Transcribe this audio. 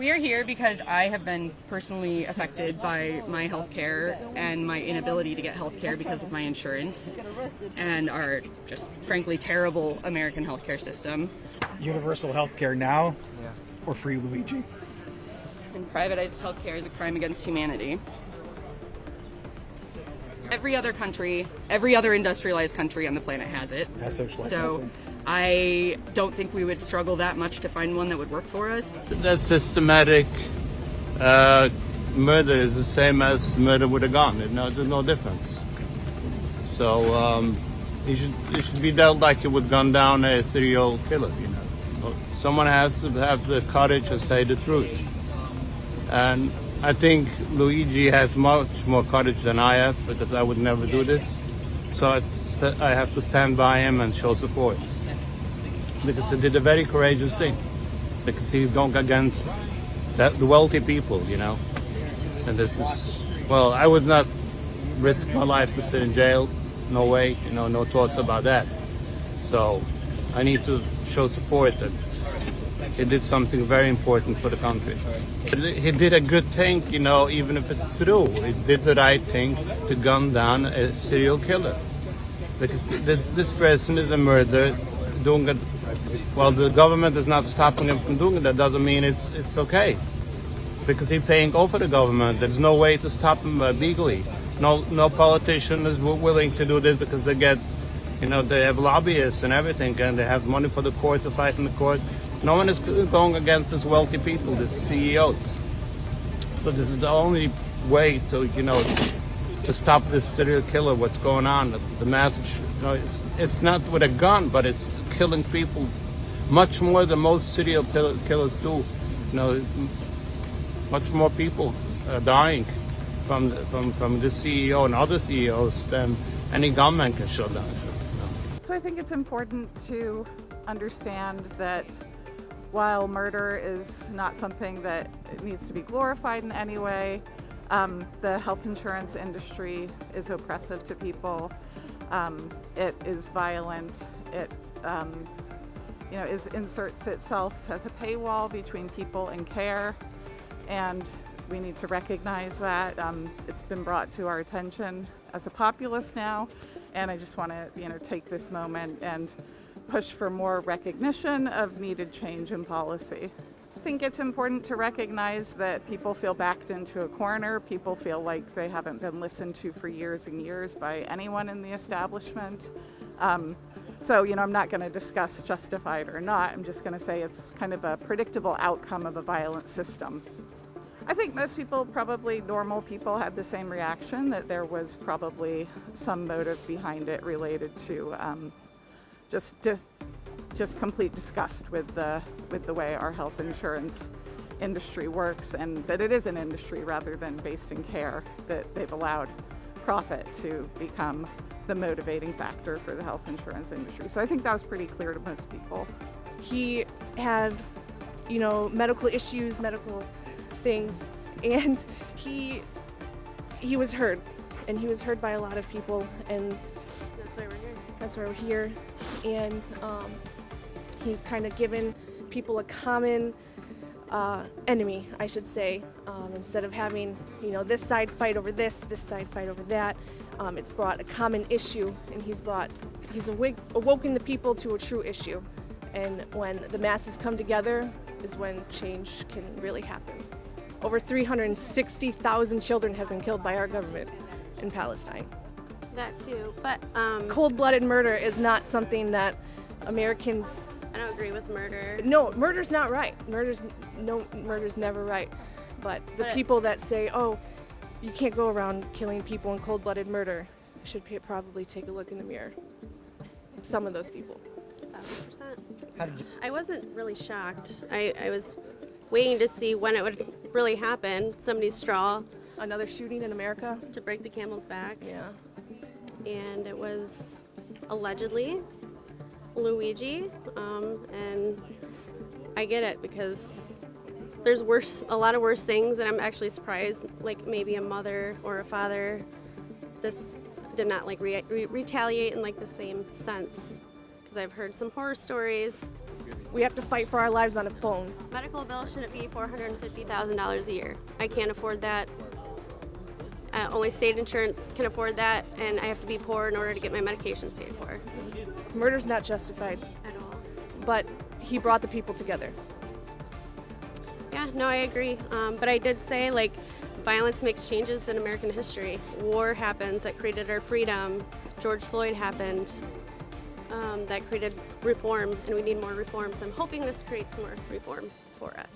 We are here because I have been personally affected by my health care and my inability to get health care because of my insurance and our just frankly terrible American healthcare system. Universal health care now or free Luigi? And privatized health care is a crime against humanity. Every other country, every other industrialized country on the planet has it. So I don't think we would struggle that much to find one that would work for us. The systematic murder is the same as murder with a gun. There's no difference. So you should be dealt like you would gun down a serial killer. Someone has to have the courage to say the truth. And I think Luigi has much more courage than I have, because I would never do this. So I have to stand by him and show support. Because he did a very courageous thing. Because he's going against the wealthy people, And this is, well, I would not risk my life to sit in jail. No way, no thoughts about that. So I need to show support that he did something very important for the country. He did a good thing, even if it's true. He did the right thing to gun down a serial killer. Because this person is a murderer, doing it. Well, the government is not stopping him from doing it. That doesn't mean it's okay. Because he's paying over the government. There's no way to stop him legally. No politician is willing to do this because they get, they have lobbyists and everything, and they have money for the court to fight in the court. No one is going against these wealthy people, these CEOs. So this is the only way to, to stop this serial killer, what's going on, the massive, it's not with a gun, but it's killing people much more than most serial killers do. Much more people are dying from this CEO and other CEOs than any gunman can shut down. So I think it's important to understand that while murder is not something that needs to be glorified in any way, the health insurance industry is oppressive to people. It is violent. It inserts itself as a paywall between people and care, and we need to recognize that. It's been brought to our attention as a populace now, and I just want to take this moment and push for more recognition of needed change in policy. I think it's important to recognize that people feel backed into a corner. People feel like they haven't been listened to for years and years by anyone in the establishment. So, I'm not going to discuss justified or not. I'm just going to say it's kind of a predictable outcome of a violent system. I think most people, probably normal people, had the same reaction, that there was probably some motive behind it related to just complete disgust with the way our health insurance industry works, and that it is an industry rather than based in care, that they've allowed profit to become the motivating factor for the health insurance industry. So I think that was pretty clear to most people. He had, medical issues, medical things, and he was heard, and he was heard by a lot of people, and that's why we're here. And he's kind of given people a common enemy, I should say. Instead of having, this side fight over this side fight over that, it's brought a common issue, and he's awoken the people to a true issue. And when the masses come together is when change can really happen. Over 360,000 children have been killed by our government in Palestine. That too, but cold-blooded murder is not something that Americans. I don't agree with murder. No, murder's not right. Murder's never right. But the people that say, "Oh, you can't go around killing people in cold-blooded murder," should probably take a look in the mirror. Some of those people. 100%. I wasn't really shocked. I was waiting to see when it would really happen. Somebody's straw. Another shooting in America to break the camel's back. Yeah. And it was allegedly Luigi, and I get it because there's a lot of worse things, and I'm actually surprised, like maybe a mother or a father, this did not retaliate in the same sense, because I've heard some horror stories We have to fight for our lives on a phone. Medical bill shouldn't be $450,000 a year. I can't afford that. Only state insurance can afford that, and I have to be poor in order to get my medications paid for. Murder's not justified, At all. but he brought the people together. Yeah, no, I agree. But I did say, like, violence makes changes in American history. War happens that created our freedom. George Floyd happened that created reform, and we need more reform. So I'm hoping this creates more reform for us.